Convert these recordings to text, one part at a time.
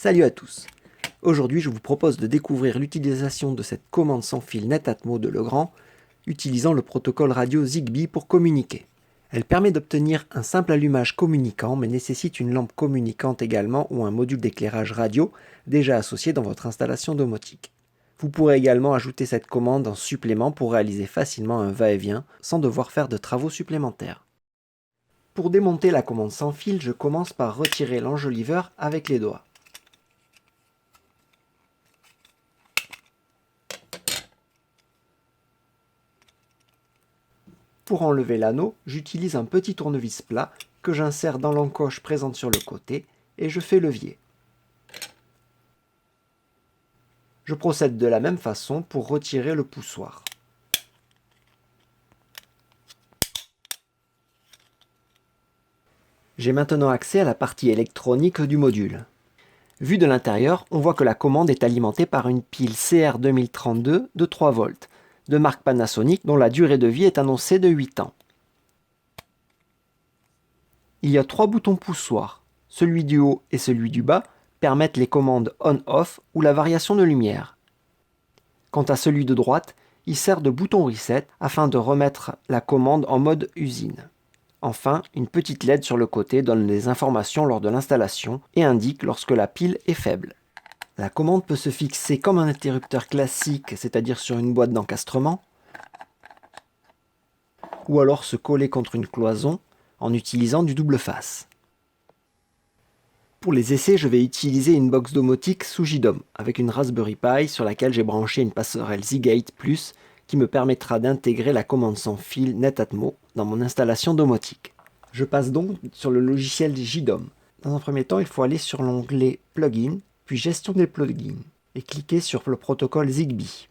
Salut à tous. Aujourd'hui, je vous propose de découvrir l'utilisation de cette commande sans fil Netatmo de Legrand, utilisant le protocole radio Zigbee pour communiquer. Elle permet d'obtenir un simple allumage communicant, mais nécessite une lampe communicante également ou un module d'éclairage radio déjà associé dans votre installation domotique. Vous pourrez également ajouter cette commande en supplément pour réaliser facilement un va-et-vient sans devoir faire de travaux supplémentaires. Pour démonter la commande sans fil, je commence par retirer l'enjoliveur avec les doigts. Pour enlever l'anneau, j'utilise un petit tournevis plat que j'insère dans l'encoche présente sur le côté et je fais levier. Je procède de la même façon pour retirer le poussoir. J'ai maintenant accès à la partie électronique du module. Vu de l'intérieur, on voit que la commande est alimentée par une pile CR2032 de 3 volts, de marque Panasonic dont la durée de vie est annoncée de 8 ans. Il y a 3 boutons poussoir. Celui du haut et celui du bas permettent les commandes on-off ou la variation de lumière. Quant à celui de droite, il sert de bouton reset afin de remettre la commande en mode usine. Enfin, une petite LED sur le côté donne les informations lors de l'installation et indique lorsque la pile est faible. La commande peut se fixer comme un interrupteur classique, c'est-à-dire sur une boîte d'encastrement, ou alors se coller contre une cloison en utilisant du double face. Pour les essais, je vais utiliser une box domotique sous JDOM avec une Raspberry Pi sur laquelle j'ai branché une passerelle Seagate Plus qui me permettra d'intégrer la commande sans fil Netatmo dans mon installation domotique. Je passe donc sur le logiciel JDOM. Dans un premier temps, il faut aller sur l'onglet Plugin, puis Gestion des plugins et cliquer sur le protocole Zigbee.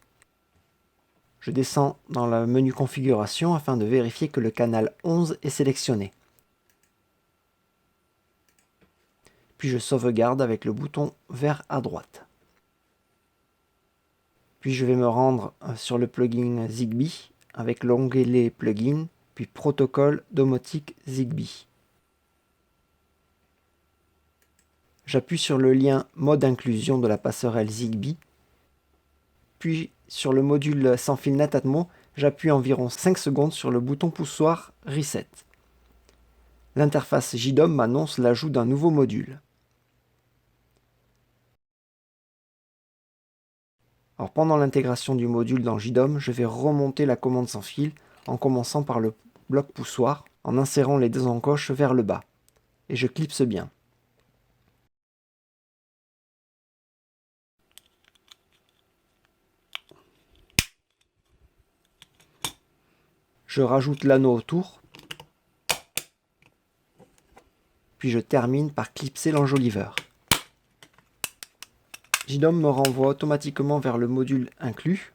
Je descends dans le menu Configuration afin de vérifier que le canal 11 est sélectionné. Puis je sauvegarde avec le bouton vert à droite. Puis je vais me rendre sur le plugin Zigbee avec l'onglet Plugin, puis Protocole domotique Zigbee. J'appuie sur le lien Mode inclusion de la passerelle Zigbee, puis sur le module sans fil Netatmo, j'appuie environ 5 secondes sur le bouton poussoir Reset. L'interface JDOM m'annonce l'ajout d'un nouveau module. Alors pendant l'intégration du module dans JDOM, je vais remonter la commande sans fil en commençant par le bloc poussoir, en insérant les deux encoches vers le bas. Et je clipse bien. Je rajoute l'anneau autour, puis je termine par clipser l'enjoliveur. JDOM me renvoie automatiquement vers le module inclus.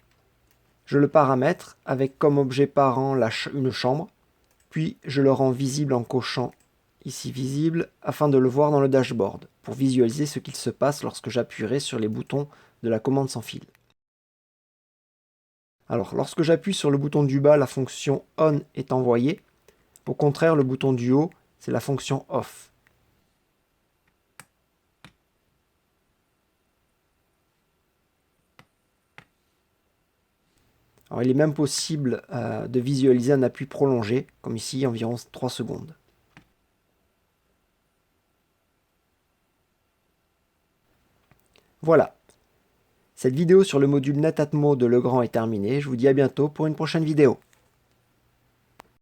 Je le paramètre avec comme objet parent une chambre, puis je le rends visible en cochant ici visible afin de le voir dans le dashboard pour visualiser ce qu'il se passe lorsque j'appuierai sur les boutons de la commande sans fil. Alors lorsque j'appuie sur le bouton du bas, la fonction on est envoyée. Au contraire, le bouton du haut, c'est la fonction off. Alors, il est même possible de visualiser un appui prolongé, comme ici, environ 3 secondes. Voilà. Cette vidéo sur le module Netatmo de Legrand est terminée. Je vous dis à bientôt pour une prochaine vidéo.